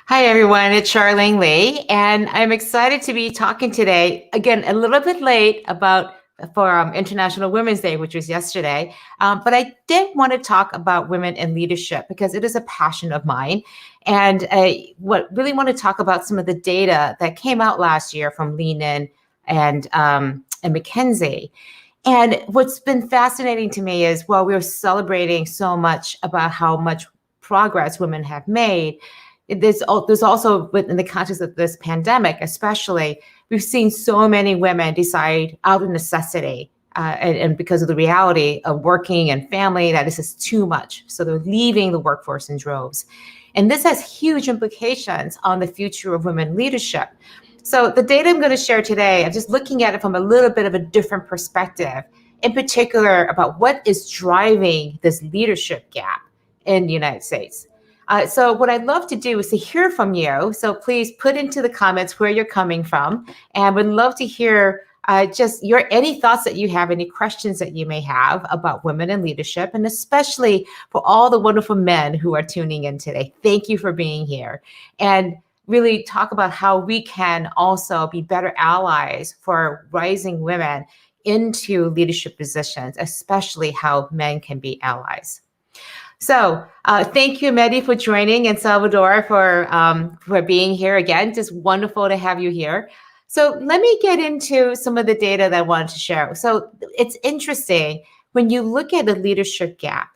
Hi, everyone. It's Charlene Lee, and I'm excited to be talking today, again, a little bit late for International Women's Day, which was yesterday. But I did want to talk about women in leadership because it is a passion of mine. And really want to talk about some of the data that came out last year from Lean In and McKinsey. And what's been fascinating to me is while we're celebrating so much about how much progress women have made, there's also, in the context of this pandemic, especially, we've seen so many women decide out of necessity and because of the reality of working and family that this is too much. So they're leaving the workforce in droves. And this has huge implications on the future of women leadership. So the data I'm going to share today, I'm just looking at it from a little bit of a different perspective, in particular about what is driving this leadership gap in the United States. So what I'd love to do is to hear from you. So please put into the comments where you're coming from, and would love to hear just any thoughts that you have, any questions that you may have about women in leadership, and especially for all the wonderful men who are tuning in today. Thank you for being here, and really talk about how we can also be better allies for rising women into leadership positions, especially how men can be allies. So thank you, Mehdi, for joining, and Salvador for being here again. Just wonderful to have you here. So let me get into some of the data that I wanted to share. So it's interesting, when you look at the leadership gap,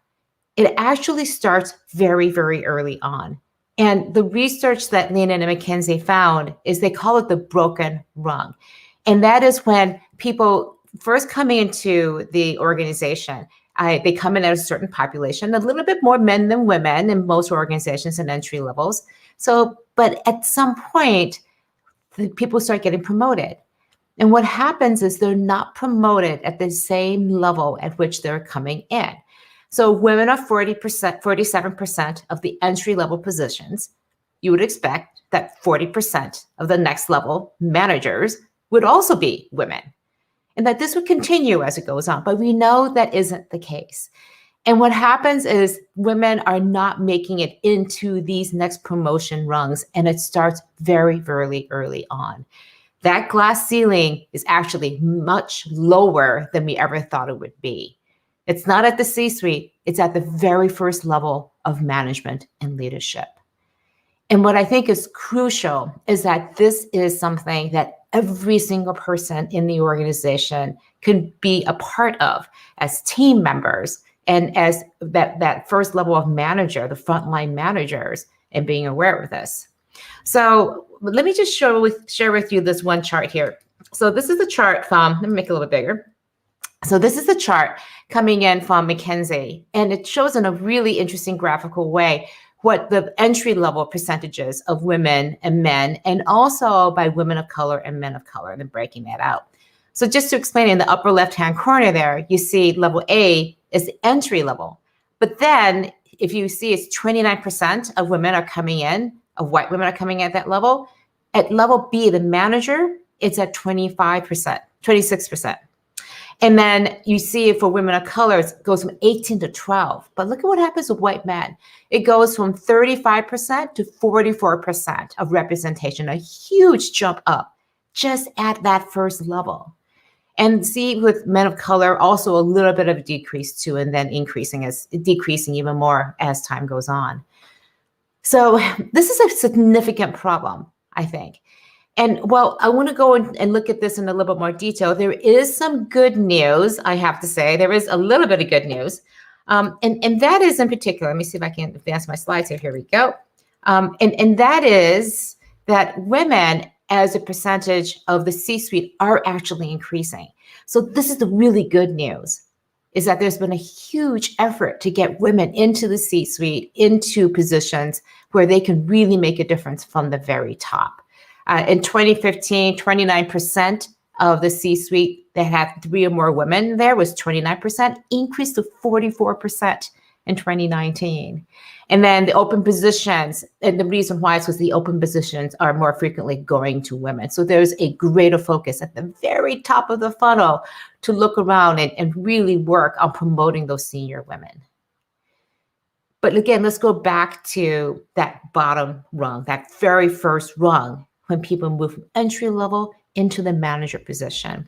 it actually starts very, very early on. And the research that Lean In and McKinsey found is they call it the broken rung. And that is when people first coming into the organization, they come in at a certain population, a little bit more men than women in most organizations and entry levels. So, but at some point, the people start getting promoted. And what happens is they're not promoted at the same level at which they're coming in. So women are 40%, 47% of the entry level positions. You would expect that 40% of the next level managers would also be women, and that this would continue as it goes on. But we know that isn't the case. And what happens is women are not making it into these next promotion rungs, and it starts very, very early on. That glass ceiling is actually much lower than we ever thought it would be. It's not at the C-suite, it's at the very first level of management and leadership. And what I think is crucial is that this is something that every single person in the organization can be a part of as team members and as that first level of manager, the frontline managers, and being aware of this. So let me just share with you this one chart here. So this is a chart from, let me make it a little bit bigger. So this is the chart coming in from McKinsey, and it shows in a really interesting graphical way what the entry level percentages of women and men, and also by women of color and men of color, and then breaking that out. So just to explain, in the upper left-hand corner there, you see level A is the entry level. But then if you see it's 29% of women are coming in, of white women are coming in at that level. At level B, the manager, it's at 25%, 26%. And then you see for women of color, it goes from 18 to 12. But look at what happens with white men. It goes from 35% to 44% of representation, a huge jump up just at that first level. And see with men of color, also a little bit of a decrease too, and then decreasing even more as time goes on. So this is a significant problem, I think. And well, I want to go and look at this in a little bit more detail. There is some good news, I have to say. There is a little bit of good news. And that is in particular, let me see if I can advance my slides here. Here we go. And that is that women as a percentage of the C-suite are actually increasing. So this is the really good news, is that there's been a huge effort to get women into the C-suite, into positions where they can really make a difference from the very top. In 2015, 29% of the C-suite that had 3 or more women there was 29%, increased to 44% in 2019. And then the open positions, and the reason why is because the open positions are more frequently going to women. So there's a greater focus at the very top of the funnel to look around and really work on promoting those senior women. But again, let's go back to that bottom rung, that very first rung, when people move from entry level into the manager position.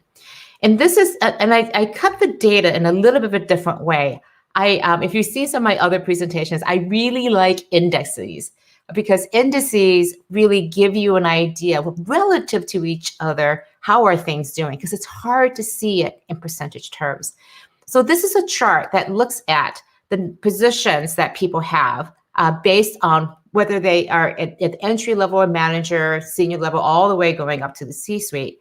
And this is, and I cut the data in a little bit of a different way. If you see some of my other presentations, I really like indices, because indices really give you an idea of, relative to each other, how are things doing, because it's hard to see it in percentage terms. So this is a chart that looks at the positions that people have based on whether they are at entry level or manager, senior level, all the way going up to the C-suite,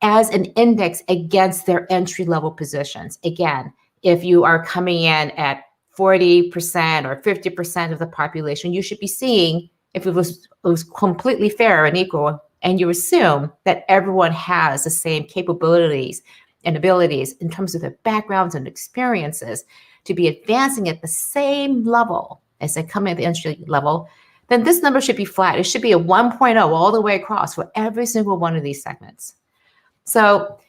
as an index against their entry level positions. Again, if you are coming in at 40% or 50% of the population, you should be seeing, if it was completely fair and equal, and you assume that everyone has the same capabilities and abilities in terms of their backgrounds and experiences to be advancing at the same level as they come at the entry level, then this number should be flat. It should be a 1.0 all the way across for every single one of these segments. So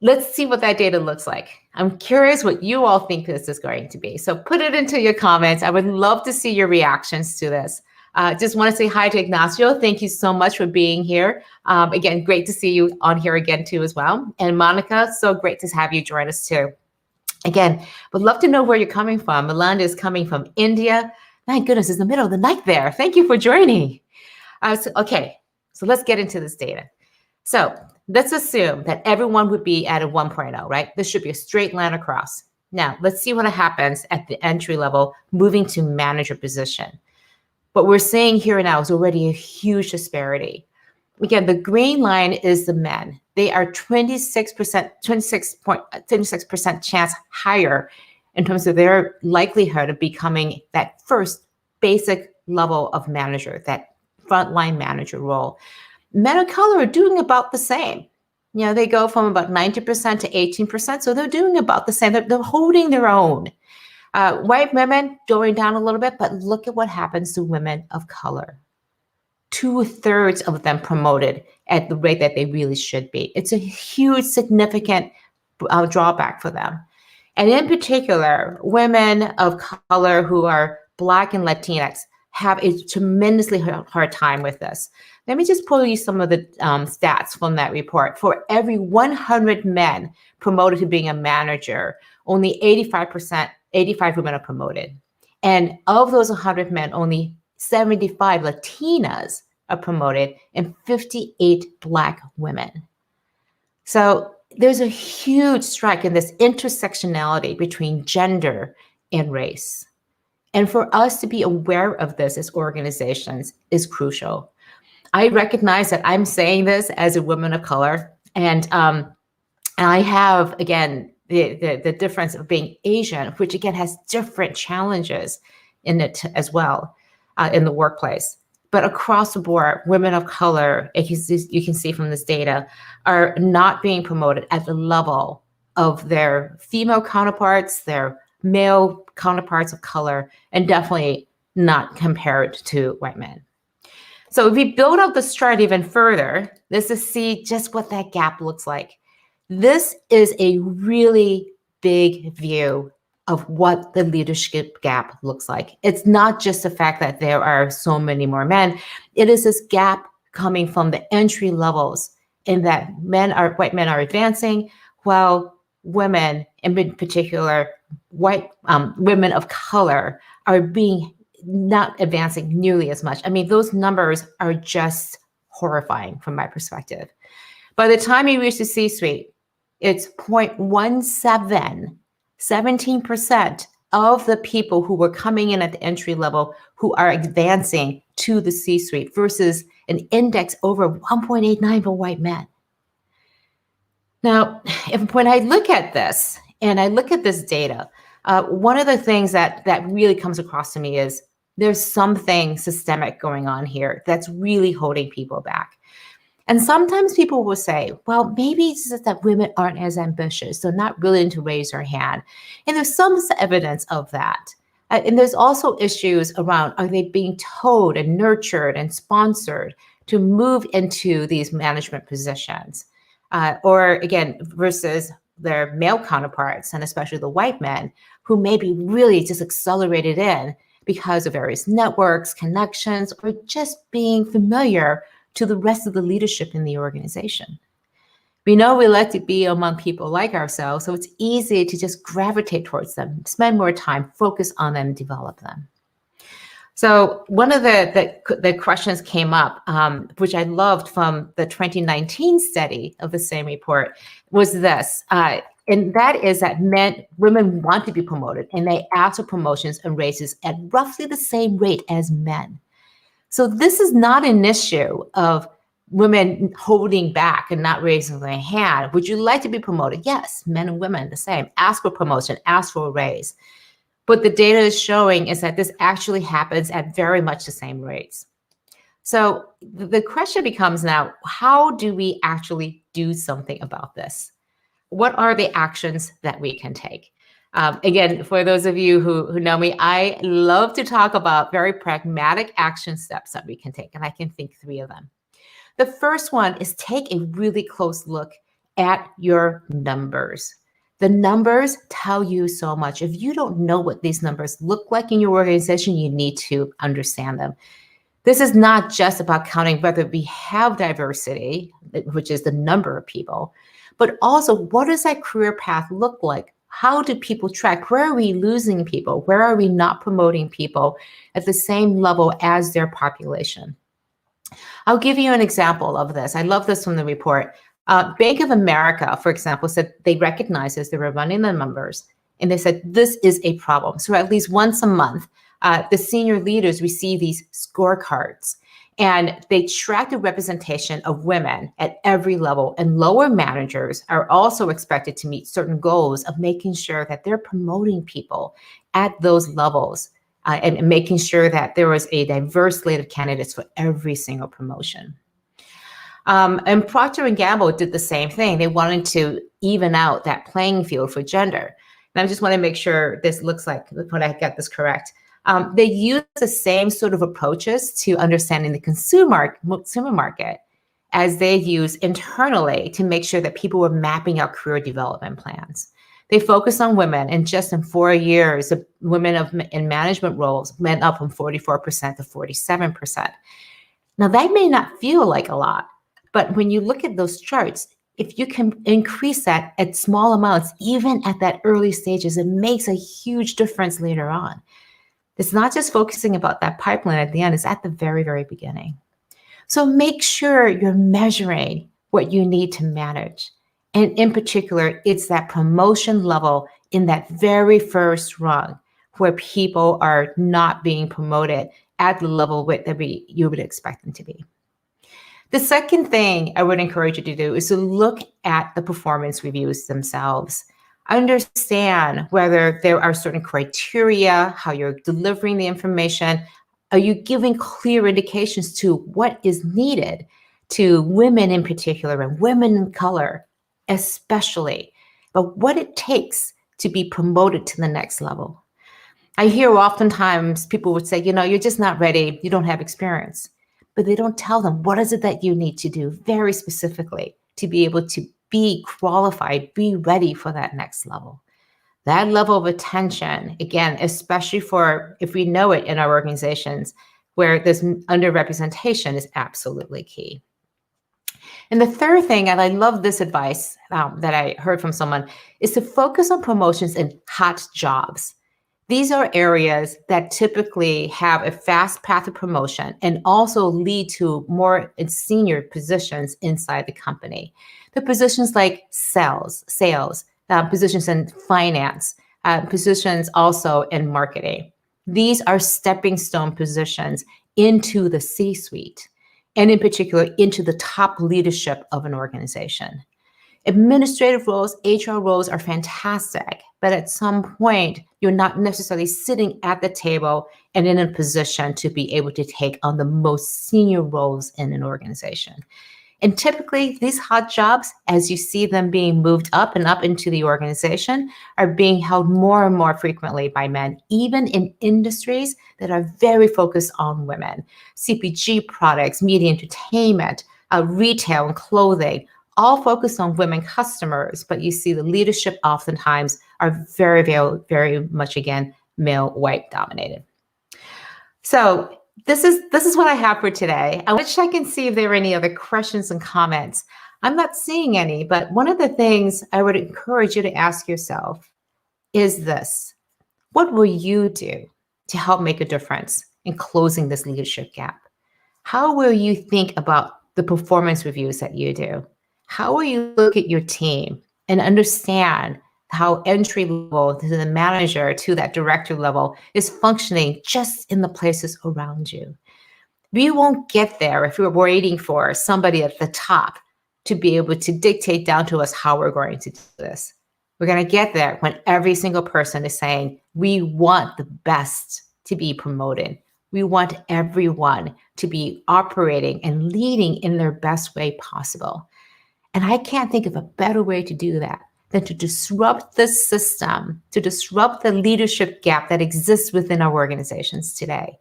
let's see what that data looks like. I'm curious what you all think this is going to be. So put it into your comments. I would love to see your reactions to this. Just want to say hi to Ignacio. Thank you so much for being here. Again, great to see you on here again too as well. And Monica, so great to have you join us too. Again, would love to know where you're coming from. Melanda is coming from India. My goodness, it's the middle of the night there. Thank you for joining. So let's get into this data. So let's assume that everyone would be at a 1.0, right? This should be a straight line across. Now, let's see what happens at the entry level, moving to manager position. What we're seeing here now is already a huge disparity. Again, the green line is the men. They are 26% chance higher in terms of their likelihood of becoming that first basic level of manager, that frontline manager role. Men of color are doing about the same. You know, they go from about 90% to 18%, so they're doing about the same. They're holding their own. White women going down a little bit, but look at what happens to women of color. 2/3 of them promoted at the rate that they really should be. It's a huge, significant drawback for them. And in particular, women of color who are Black and Latinx have a tremendously hard time with this. Let me just pull you some of the stats from that report. For every 100 men promoted to being a manager, only 85 women are promoted. And of those 100 men, only 75 Latinas are promoted and 58 Black women. So there's a huge strike in this intersectionality between gender and race. And for us to be aware of this as organizations is crucial. I recognize that I'm saying this as a woman of color, and I have, again, the difference of being Asian, which again has different challenges in it as well in the workplace. But across the board, women of color, you can see from this data, are not being promoted at the level of their female counterparts, their male counterparts of color, and definitely not compared to white men. So if we build out this chart even further, this is see just what that gap looks like. This is a really big view of what the leadership gap looks like. It's not just the fact that there are so many more men. It is this gap coming from the entry levels in that white men are advancing, while women, and in particular, white women of color, are being not advancing nearly as much. I mean, those numbers are just horrifying from my perspective. By the time you reach the C-suite, it's 0.17, 17% of the people who were coming in at the entry level who are advancing to the C-suite versus an index over 1.89 for white men. Now, when I look at this and I look at this data, one of the things that really comes across to me is there's something systemic going on here that's really holding people back. And sometimes people will say, well, maybe it's just that women aren't as ambitious. They're not willing to raise their hand. And there's some evidence of that. And there's also issues around, are they being told and nurtured and sponsored to move into these management positions? Or again, versus their male counterparts, and especially the white men, who may be really just accelerated in because of various networks, connections, or just being familiar to the rest of the leadership in the organization. We know we like to be among people like ourselves, so it's easy to just gravitate towards them, spend more time, focus on them, develop them. So one of the questions came up, which I loved from the 2019 study of the same report, was this. And that is that women want to be promoted, and they ask for promotions and raises at roughly the same rate as men. So this is not an issue of women holding back and not raising their hand. Would you like to be promoted? Yes, men and women the same. Ask for promotion, ask for a raise. But the data is showing is that this actually happens at very much the same rates. So the question becomes now, how do we actually do something about this? What are the actions that we can take? Again, for those of you who know me, I love to talk about very pragmatic action steps that we can take, and I can think 3 of them. The first one is take a really close look at your numbers. The numbers tell you so much. If you don't know what these numbers look like in your organization, you need to understand them. This is not just about counting whether we have diversity, which is the number of people, but also what does that career path look like? How do people track? Where are we losing people? Where are we not promoting people at the same level as their population? I'll give you an example of this. I love this from the report. Bank of America, for example, said they recognized as they were running the numbers, and they said this is a problem. So at least once a month, the senior leaders receive these scorecards, and they track the representation of women at every level. And lower managers are also expected to meet certain goals of making sure that they're promoting people at those levels and making sure that there was a diverse slate of candidates for every single promotion. And Procter & Gamble did the same thing. They wanted to even out that playing field for gender. And I just want to make sure this looks like when I get this correct. They use the same sort of approaches to understanding the consumer market as they use internally to make sure that people were mapping out career development plans. They focus on women, and just in 4 years, the women in management roles went up from 44% to 47%. Now, that may not feel like a lot, but when you look at those charts, if you can increase that at small amounts, even at that early stages, it makes a huge difference later on. It's not just focusing about that pipeline at the end, it's at the very, very beginning. So make sure you're measuring what you need to manage. And in particular, it's that promotion level in that very first rung where people are not being promoted at the level that you would expect them to be. The second thing I would encourage you to do is to look at the performance reviews themselves. Understand whether there are certain criteria, how you're delivering the information. Are you giving clear indications to what is needed to women in particular and women in color, especially, but what it takes to be promoted to the next level? I hear oftentimes people would say, you're just not ready. You don't have experience. But they don't tell them what is it that you need to do very specifically to be able to be qualified, be ready for that next level. That level of attention, again, especially for if we know it in our organizations where this underrepresentation is absolutely key. And the third thing, and I love this advice that I heard from someone, is to focus on promotions in hot jobs. These are areas that typically have a fast path of promotion and also lead to more senior positions inside the company. The positions like sales, positions in finance, positions also in marketing. These are stepping stone positions into the C-suite, and in particular into the top leadership of an organization. Administrative roles, HR roles are fantastic, but at some point, you're not necessarily sitting at the table and in a position to be able to take on the most senior roles in an organization. And typically, these hot jobs, as you see them being moved up and up into the organization, are being held more and more frequently by men, even in industries that are very focused on women. CPG products, media entertainment, retail and clothing, all focused on women customers, but you see the leadership oftentimes are very, very, very much, again, male, white dominated. So this is what I have for today. I wish I can see if there are any other questions and comments. I'm not seeing any, but one of the things I would encourage you to ask yourself is this: what will you do to help make a difference in closing this leadership gap? How will you think about the performance reviews that you do? How will you look at your team and understand how entry level to the manager to that director level is functioning just in the places around you? We won't get there if we're waiting for somebody at the top to be able to dictate down to us how we're going to do this. We're going to get there when every single person is saying, we want the best to be promoted. We want everyone to be operating and leading in their best way possible. And I can't think of a better way to do that than to disrupt the system, to disrupt the leadership gap that exists within our organizations today.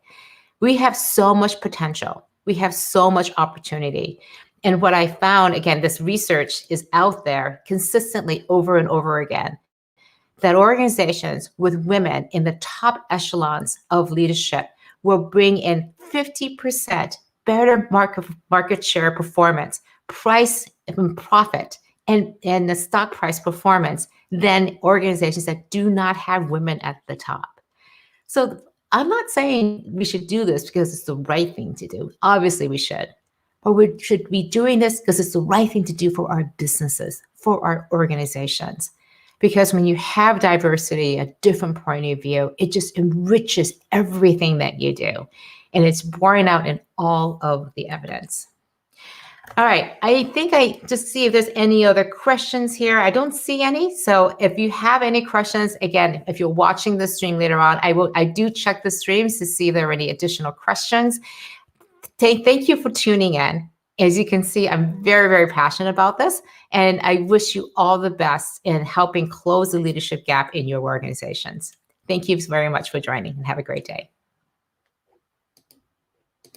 We have so much potential. We have so much opportunity. And what I found, again, this research is out there consistently over and over again, that organizations with women in the top echelons of leadership will bring in 50% better market share performance, price and profit, and the stock price performance than organizations that do not have women at the top. So I'm not saying we should do this because it's the right thing to do. Obviously, we should. But we should be doing this because it's the right thing to do for our businesses, for our organizations. Because when you have diversity, a different point of view, it just enriches everything that you do. And it's borne out in all of the evidence. All right, I think I just see if there's any other questions here. I don't see any. So if you have any questions, again, if you're watching the stream later on, I do check the streams to see if there are any additional questions. Thank you for tuning in. As you can see, I'm very, very passionate about this, and I wish you all the best in helping close the leadership gap in your organizations. Thank you very much for joining, and have a great day.